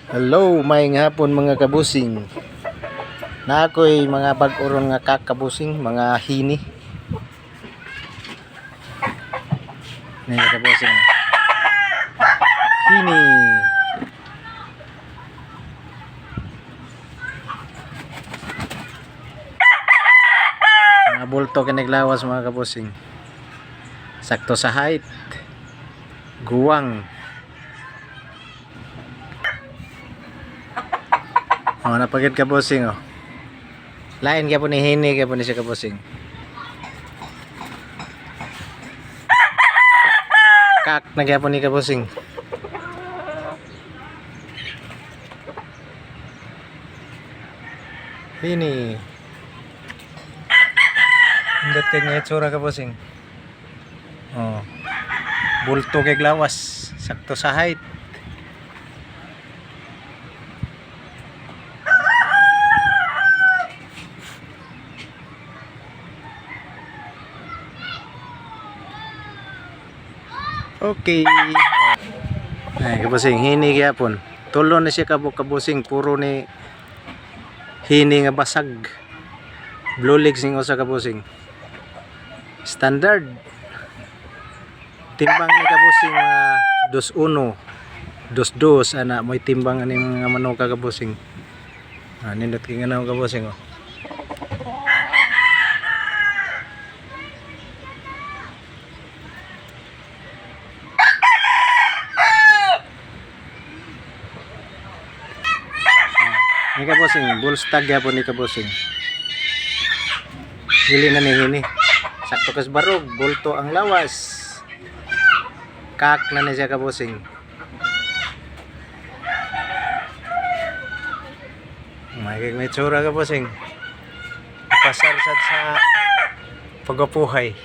Hello, may hapon mga kabusing. Na ako'y mga bag-oron nga kakabusing, mga hini. Mga kabusing. Hini. Mga bulto kinaglawas mga kabusing. Sakto sa height. Guwang. Mga napagid kabusing oh. Lain kaya po ni hini kaya po ni siya kabusing. Kak na kaya po ni kabusing. Hini. Hindi kaya nga itsura kabusing. Oh. Bulto kay glawas. Sakto sa height. Okay. Ay, kabusing, hini gyapon. Tulo na siya kabusing, puro ni hini nga basag. Blue legs ning usa kabusing. Standard. Timbang ni kabusing 2-1, 2-2 ana moy timbang ani mga manok kabusing. Nindot kay nganaw kabusing oh. Ni kabusing, bullstag yapon ni kabusing. Dili na ni hini. Sakto kas barog, bulto ang lawas. Kak na ni siya kabusing. May tsura kabusing. Pasar sad sa pagapuhay.